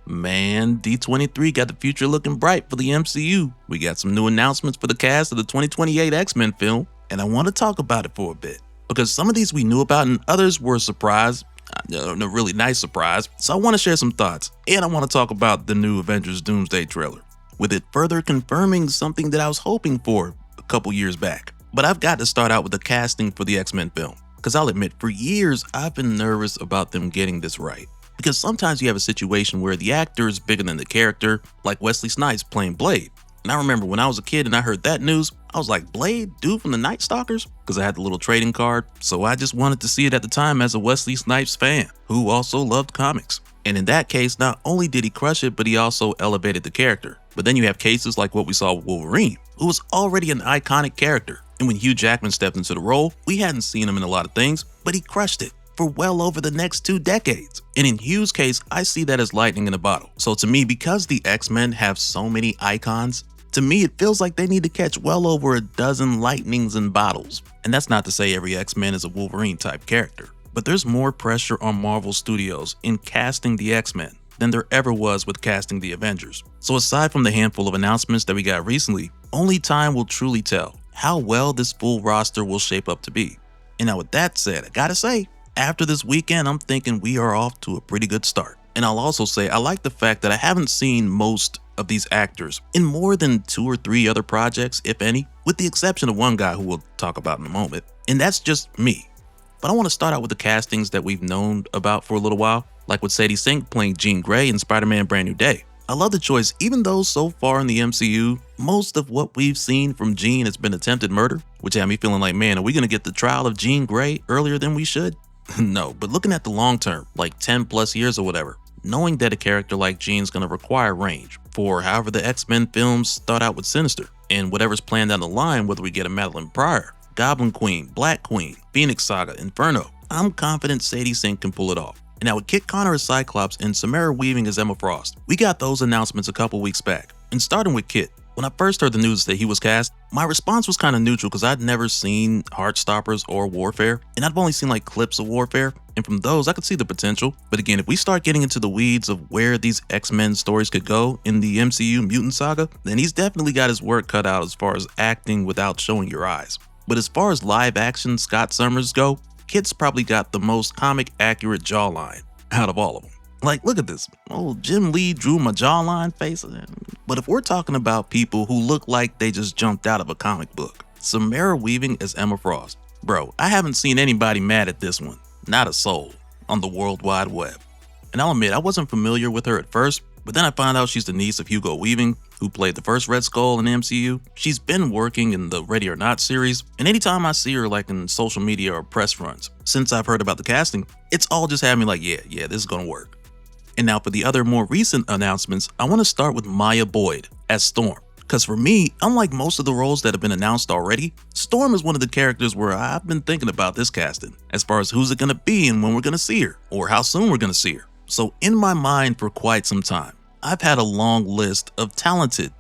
Man, D23 got the future looking bright for the MCU. We got some new announcements for the cast of the 2028 X-Men film, and I want to talk about it for a bit. Because some of these we knew about and others were a surprise, a really nice surprise, so I want to share some thoughts, and I want to talk about the new Avengers Doomsday trailer, with it further confirming something that I was hoping for a couple years back. But I've got to start out with the casting for the X-Men film, because I'll admit, for years I've been nervous about them getting this right. Because sometimes you have a situation where the actor is bigger than the character, like Wesley Snipes playing Blade. And I remember when I was a kid and I heard that news, I was like, Blade, dude from the Night Stalkers? Because I had the little trading card, so I just wanted to see it at the time as a Wesley Snipes fan, who also loved comics. And in that case, not only did he crush it, but he also elevated the character. But then you have cases like what we saw with Wolverine, who was already an iconic character. And when Hugh Jackman stepped into the role, we hadn't seen him in a lot of things, but he crushed it for well over the next 2 decades. And in Hugh's case, I see that as lightning in a bottle. So to me, because the X-Men have so many icons, to me it feels like they need to catch well over a dozen lightnings in bottles. And that's not to say every X-Men is a Wolverine type character, but there's more pressure on Marvel Studios in casting the X-Men than there ever was with casting the Avengers. So aside from the handful of announcements that we got recently, only time will truly tell how well this full roster will shape up to be. And now with that said, I gotta say, after this weekend, I'm thinking we are off to a pretty good start. And I'll also say I like the fact that I haven't seen most of these actors in more than 2 or 3 other projects, if any, with the exception of one guy who we'll talk about in a moment. And that's just me. But I want to start out with the castings that we've known about for a little while, like with Sadie Sink playing Jean Grey in Spider-Man Brand New Day. I love the choice, even though so far in the MCU, most of what we've seen from Jean has been attempted murder, which had me feeling like, man, are we going to get the trial of Jean Grey earlier than we should? No, but looking at the long term, like 10 plus years or whatever, knowing that a character like Jean's gonna require range for however the X-Men films start out with Sinister, and whatever's planned down the line, whether we get a Madeline Pryor, Goblin Queen, Black Queen, Phoenix Saga, Inferno, I'm confident Sadie Sink can pull it off. And now with Kit Connor as Cyclops and Samara Weaving as Emma Frost, we got those announcements a couple weeks back. And starting with Kit, when I first heard the news that he was cast, my response was kind of neutral because I'd never seen Heartstoppers or Warfare, and I've only seen like clips of Warfare, and from those I could see the potential. But again, if we start getting into the weeds of where these X-Men stories could go in the MCU mutant saga, then he's definitely got his work cut out as far as acting without showing your eyes. But as far as live action Scott Summers go, Kit's probably got the most comic accurate jawline out of all of them. Like, look at this. Oh, Jim Lee drew my jawline face. But if we're talking about people who look like they just jumped out of a comic book, Samara Weaving as Emma Frost. Bro, I haven't seen anybody mad at this one. Not a soul on the World Wide Web. And I'll admit, I wasn't familiar with her at first, but then I found out she's the niece of Hugo Weaving, who played the first Red Skull in the MCU. She's been working in the Ready or Not series, and anytime I see her like in social media or press runs, since I've heard about the casting, it's all just had me like, yeah, this is gonna work. And now for the other more recent announcements, I want to start with Maya Boyd as Storm. Because for me, unlike most of the roles that have been announced already, Storm is one of the characters where I've been thinking about this casting, as far as who's it going to be and when we're going to see her, or how soon we're going to see her. So in my mind for quite some time, I've had a long list of talented,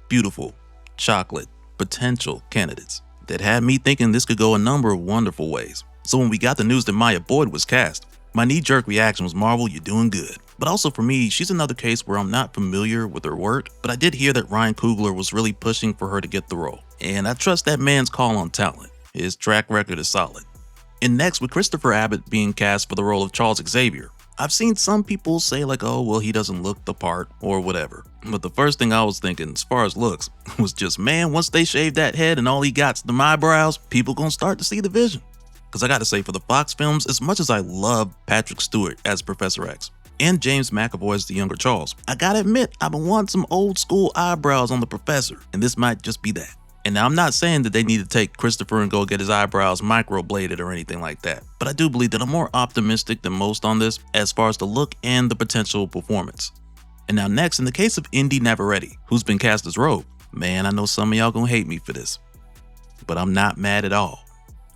beautiful, chocolate, potential candidates that had me thinking this could go a number of wonderful ways. So when we got the news that Maya Boyd was cast, my knee-jerk reaction was, Marvel, you're doing good. But also for me, she's another case where I'm not familiar with her work, but I did hear that Ryan Coogler was really pushing for her to get the role. And I trust that man's call on talent. His track record is solid. And next, with Christopher Abbott being cast for the role of Charles Xavier, I've seen some people say like, oh, well, he doesn't look the part or whatever. But the first thing I was thinking, as far as looks, was just, man, once they shave that head and all he got's the eyebrows, people gonna start to see the vision. Because I gotta say, for the Fox films, as much as I love Patrick Stewart as Professor X, and James McAvoy as the younger Charles, I gotta admit, I've been wanting some old school eyebrows on the Professor, and this might just be that. And now I'm not saying that they need to take Christopher and go get his eyebrows microbladed or anything like that, but I do believe that I'm more optimistic than most on this as far as the look and the potential performance. And now next, in the case of Indy Navarrete, who's been cast as Rogue, man, I know some of y'all gonna hate me for this, but I'm not mad at all.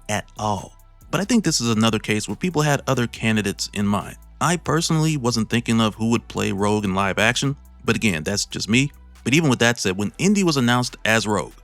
At all. But I think this is another case where people had other candidates in mind. I personally wasn't thinking of who would play Rogue in live action, but again, that's just me. But even with that said, when Indy was announced as Rogue,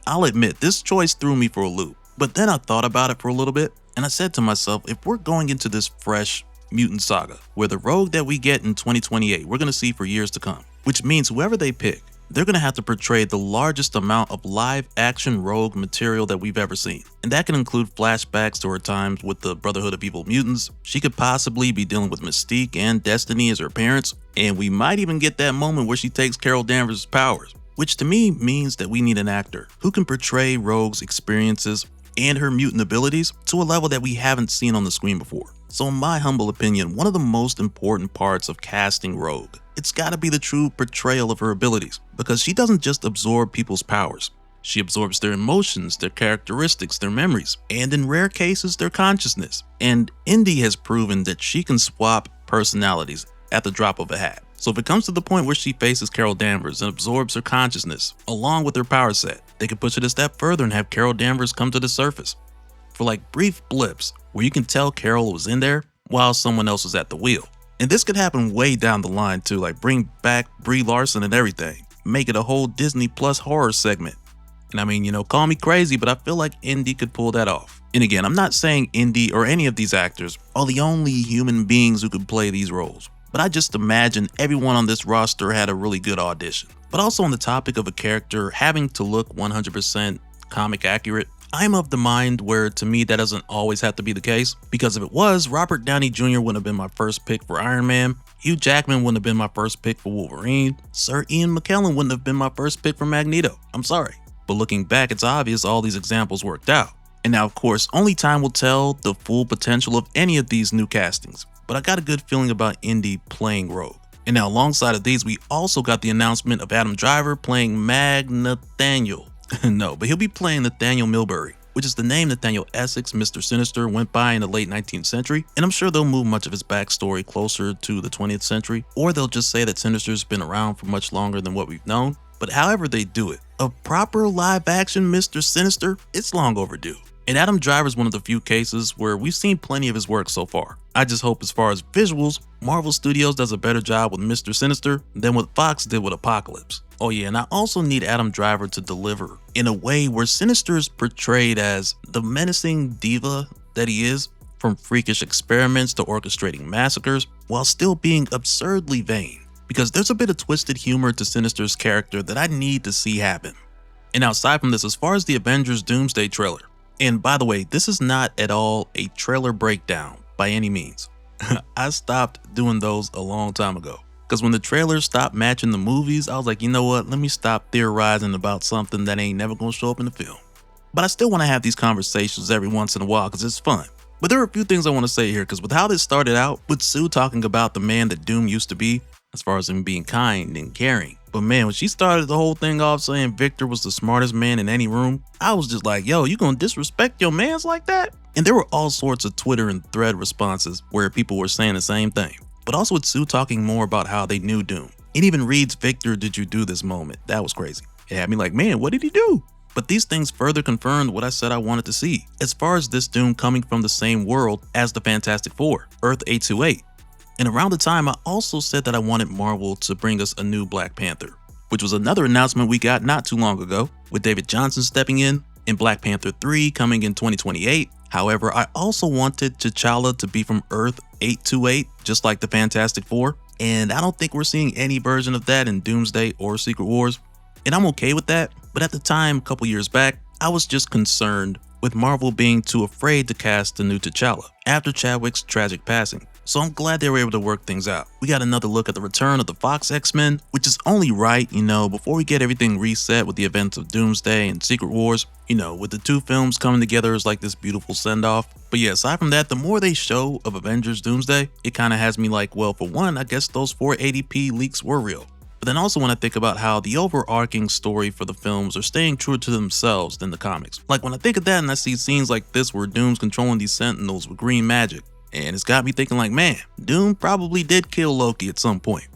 I'll admit this choice threw me for a loop. But then I thought about it for a little bit, and I said to myself, if we're going into this fresh mutant saga, where the Rogue that we get in 2028 we're gonna see for years to come. Which means whoever they pick, they're gonna have to portray the largest amount of live action Rogue material that we've ever seen. And that can include flashbacks to her times with the Brotherhood of Evil Mutants. She could possibly be dealing with Mystique and Destiny as her parents, and we might even get that moment where she takes Carol Danvers' powers. Which to me means that we need an actor who can portray Rogue's experiences and her mutant abilities to a level that we haven't seen on the screen before. So in my humble opinion, one of the most important parts of casting Rogue, it's gotta be the true portrayal of her abilities, because she doesn't just absorb people's powers. She absorbs their emotions, their characteristics, their memories, and in rare cases, their consciousness. And Indy has proven that she can swap personalities at the drop of a hat. So if it comes to the point where she faces Carol Danvers and absorbs her consciousness, along with her power set, they can push it a step further and have Carol Danvers come to the surface for like brief blips where you can tell Carol was in there while someone else was at the wheel. And this could happen way down the line too, like bring back Brie Larson and everything, make it a whole Disney Plus horror segment. And I mean, call me crazy, but I feel like Indy could pull that off. And again, I'm not saying Indy or any of these actors are the only human beings who could play these roles, but I just imagine everyone on this roster had a really good audition. But also on the topic of a character having to look 100% comic accurate, I'm of the mind where to me that doesn't always have to be the case, because if it was, Robert Downey Jr. wouldn't have been my first pick for Iron Man, Hugh Jackman wouldn't have been my first pick for Wolverine, Sir Ian McKellen wouldn't have been my first pick for Magneto. I'm sorry. But looking back, it's obvious all these examples worked out. And now of course, only time will tell the full potential of any of these new castings, but I got a good feeling about Indy playing Rogue. And now alongside of these, we also got the announcement of Adam Driver playing Nathaniel. No, but he'll be playing Nathaniel Milbury, which is the name Nathaniel Essex, Mr. Sinister, went by in the late 19th century, and I'm sure they'll move much of his backstory closer to the 20th century, or they'll just say that Sinister's been around for much longer than what we've known. But however they do it, a proper live-action Mr. Sinister, it's long overdue. And Adam Driver's one of the few cases where we've seen plenty of his work so far. I just hope as far as visuals, Marvel Studios does a better job with Mr. Sinister than what Fox did with Apocalypse. Oh yeah, and I also need Adam Driver to deliver in a way where Sinister is portrayed as the menacing diva that he is, from freakish experiments to orchestrating massacres, while still being absurdly vain. Because there's a bit of twisted humor to Sinister's character that I need to see happen. And aside from this, as far as the Avengers Doomsday trailer, and by the way, this is not at all a trailer breakdown by any means. I stopped doing those a long time ago. Because when the trailers stopped matching the movies, I was like, you know what, let me stop theorizing about something that ain't never gonna show up in the film. But I still want to have these conversations every once in a while because it's fun. But there are a few things I want to say here, because with how this started out, with Sue talking about the man that Doom used to be, as far as him being kind and caring. But man, when she started the whole thing off saying Victor was the smartest man in any room, I was just like, yo, you gonna disrespect your mans like that? And there were all sorts of Twitter and thread responses where people were saying the same thing. But also with Sue talking more about how they knew Doom. It even reads, Victor, did you do this moment? That was crazy. It had me like, man, what did he do? But these things further confirmed what I said I wanted to see, as far as this Doom coming from the same world as the Fantastic Four, Earth 828. And around the time, I also said that I wanted Marvel to bring us a new Black Panther, which was another announcement we got not too long ago, with David Johnson stepping in, and Black Panther 3 coming in 2028. However, I also wanted T'Challa to be from Earth 828, just like the Fantastic Four, and I don't think we're seeing any version of that in Doomsday or Secret Wars, and I'm okay with that. But at the time, a couple years back, I was just concerned with Marvel being too afraid to cast a new T'Challa after Chadwick's tragic passing. So I'm glad they were able to work things out. We got another look at the return of the Fox X-Men, which is only right, before we get everything reset with the events of Doomsday and Secret Wars, with the two films coming together as like this beautiful send-off. But yeah, aside from that, the more they show of Avengers Doomsday, it kind of has me like, well, for one, I guess those 480p leaks were real. But then also when I think about how the overarching story for the films are staying truer to themselves than the comics. Like when I think of that and I see scenes like this where Doom's controlling these Sentinels with green magic, and it's got me thinking like, man, Doom probably did kill Loki at some point.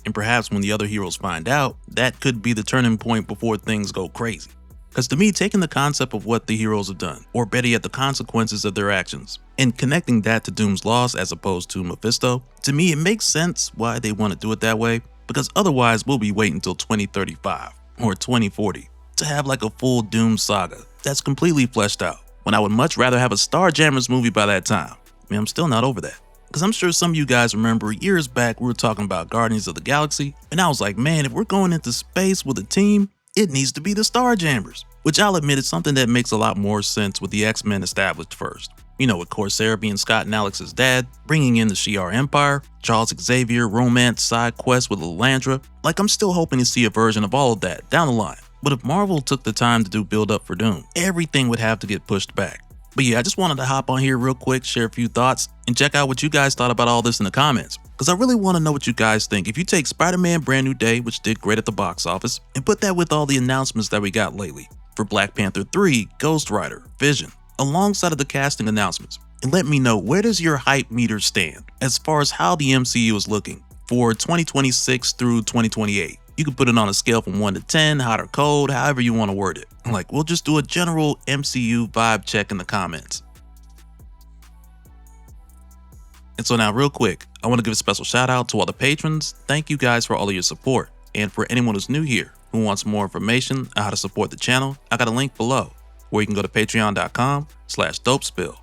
And perhaps when the other heroes find out, that could be the turning point before things go crazy. Because to me, taking the concept of what the heroes have done, or better yet the consequences of their actions, and connecting that to Doom's loss as opposed to Mephisto, to me it makes sense why they want to do it that way, because otherwise we'll be waiting until 2035 or 2040 to have like a full Doom saga that's completely fleshed out, when I would much rather have a Starjammers movie by that time. I mean, I'm still not over that. Because I'm sure some of you guys remember years back we were talking about Guardians of the Galaxy, and I was like, man, if we're going into space with a team, it needs to be the Starjammers. Which I'll admit is something that makes a lot more sense with the X-Men established first. You know, with Corsair being Scott and Alex's dad, bringing in the Shi'ar Empire, Charles Xavier romance side quest with Lilandra. Like, I'm still hoping to see a version of all of that down the line. But if Marvel took the time to do build up for Doom, everything would have to get pushed back. But yeah, I just wanted to hop on here real quick, share a few thoughts, and check out what you guys thought about all this in the comments. Because I really want to know what you guys think. If you take Spider-Man Brand New Day, which did great at the box office, and put that with all the announcements that we got lately for Black Panther 3, Ghost Rider, Vision, alongside of the casting announcements, and let me know, where does your hype meter stand as far as how the MCU is looking for 2026 through 2028? You can put it on a scale from 1 to 10, hot or cold, however you want to word it. Like, we'll just do a general MCU vibe check in the comments. And so now real quick, I want to give a special shout out to all the patrons. Thank you guys for all of your support. And for anyone who's new here who wants more information on how to support the channel, I got a link below where you can go to patreon.com/dopespill.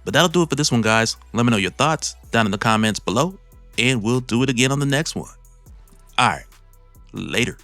But that'll do it for this one, guys. Let me know your thoughts down in the comments below, and we'll do it again on the next one. Alright, later.